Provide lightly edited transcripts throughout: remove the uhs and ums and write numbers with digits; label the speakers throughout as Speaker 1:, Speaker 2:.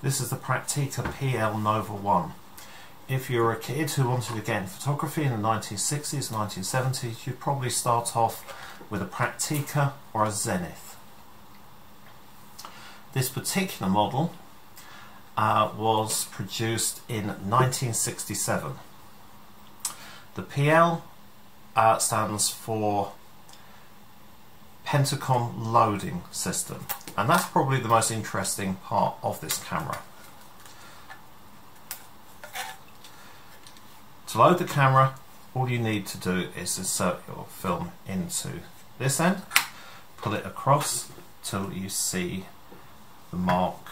Speaker 1: This is the Praktica PL Nova 1. If you're a kid who wanted to get into photography in the 1960s, 1970s, you'd probably start off with a Praktica or a Zenith. This particular model was produced in 1967. The PL stands for Pentagon Loading System, and that's probably the most interesting part of this camera. To load the camera, all you need to do is insert your film into this end, pull it across till you see the mark,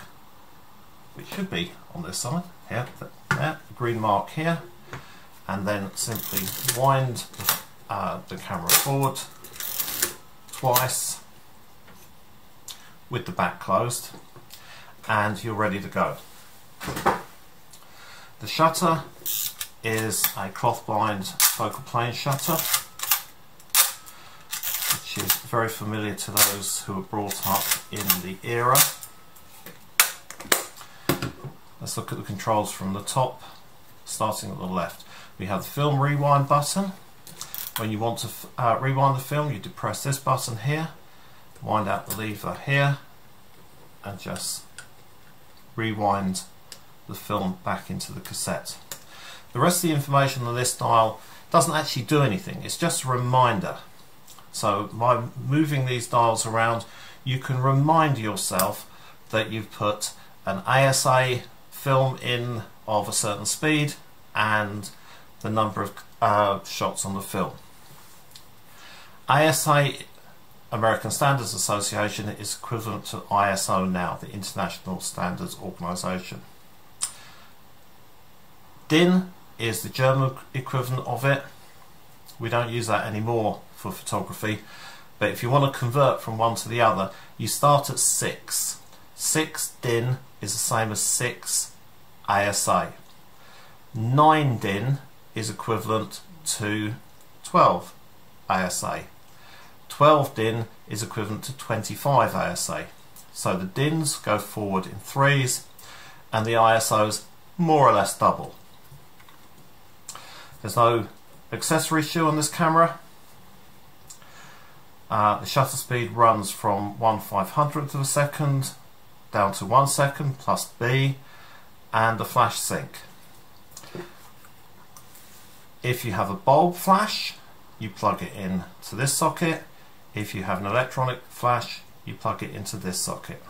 Speaker 1: which should be on this side, here, there, the green mark here, and then simply wind the camera forward twice with the back closed, and you're ready to go. The shutter is a cloth blind focal plane shutter, which is very familiar to those who were brought up in the era. Let's look at the controls from the top, starting at the left. We have the film rewind button. When you want to rewind the film, you depress this button here, wind out the lever here, and just rewind the film back into the cassette. The rest of the information on this dial doesn't actually do anything, it's just a reminder. So by moving these dials around, you can remind yourself that you've put an ASA film in of a certain speed and the number of shots on the film. ASA, American Standards Association, is equivalent to ISO now, the International Standards Organization. DIN is the German equivalent of it. We don't use that anymore for photography, but if you want to convert from one to the other, you start at 6. 6 DIN is the same as 6 ASA. 9 DIN is equivalent to 12 ASA. 12 DIN is equivalent to 25 ASA. So the DINs go forward in 3s and the ISOs more or less double. There's no accessory shoe on this camera. The shutter speed runs from 1/500th of a second down to 1 second plus B, and the flash sync. If you have a bulb flash, you plug it in to this socket. If you have an electronic flash, you plug it into this socket.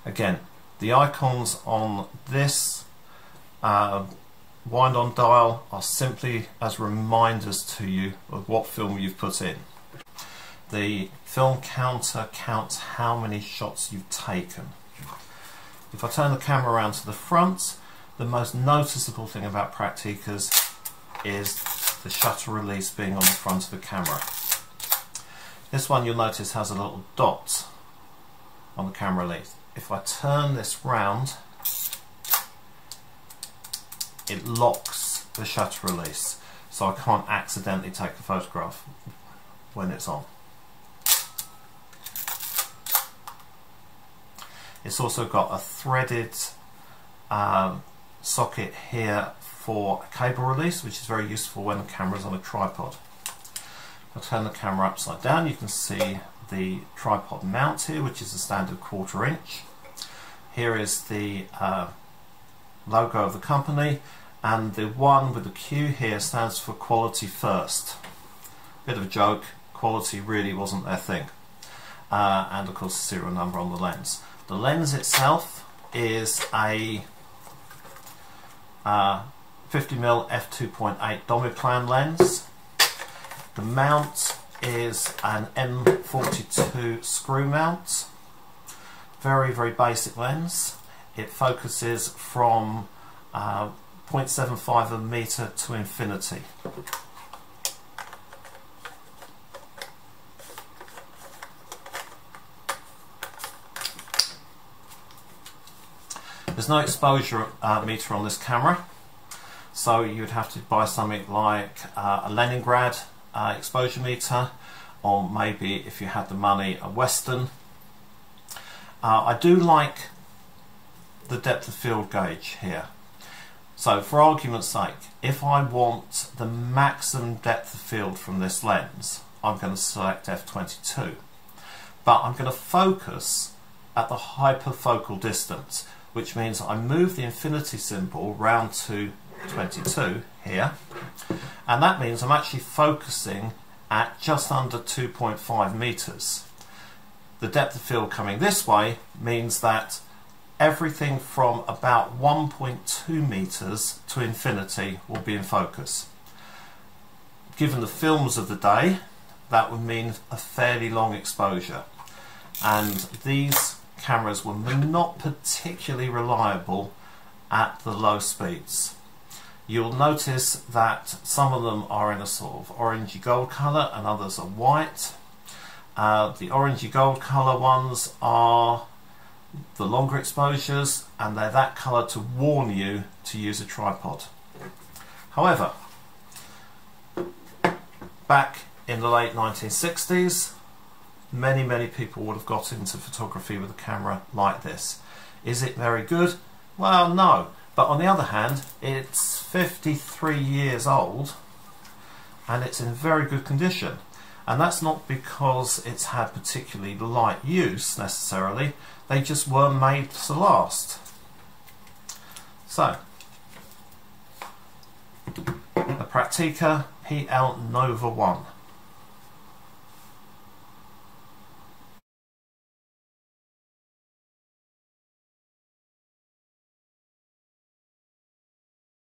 Speaker 1: Again, the icons on this wind-on dial are simply as reminders to you of what film you've put in. The film counter counts how many shots you've taken. If I turn the camera around to the front, the most noticeable thing about Prakticas is the shutter release being on the front of the camera. This one, you'll notice, has a little dot on the camera release. If I turn this round, it locks the shutter release, so I can't accidentally take a photograph when it's on. It's also got a threaded socket here for a cable release, which is very useful when the camera is on a tripod. If I turn the camera upside down, you can see the tripod mount here, which is a standard 1/4 inch. Here is the logo of the company, and the one with the Q here stands for quality first. Bit of a joke, quality really wasn't their thing. And of course the serial number on the lens. The lens itself is a 50mm f2.8 Domiplan lens. The mount is an M42 screw mount. Very, very basic lens. It focuses from 0.75 a meter to infinity. There's no exposure meter on this camera, so you'd have to buy something like a Leningrad exposure meter, or maybe if you had the money, a Western. I do like the depth of field gauge here. So for argument's sake, if I want the maximum depth of field from this lens, I'm going to select f22. But I'm going to focus at the hyperfocal distance, which means I move the infinity symbol round to 22 here, and that means I'm actually focusing at just under 2.5 meters. The depth of field coming this way means that everything from about 1.2 meters to infinity will be in focus. Given the films of the day, that would mean a fairly long exposure, and these cameras were not particularly reliable at the low speeds. You'll notice that some of them are in a sort of orangey gold colour and others are white. The orangey gold colour ones are the longer exposures, and they're that colour to warn you to use a tripod. However, back in the late 1960s, many people would have got into photography with a camera like this. Is it very good? Well, no. But on the other hand, it's 53 years old and it's in very good condition. And that's not because it's had particularly light use necessarily, they just weren't made to last. So, the Praktica PL Nova 1.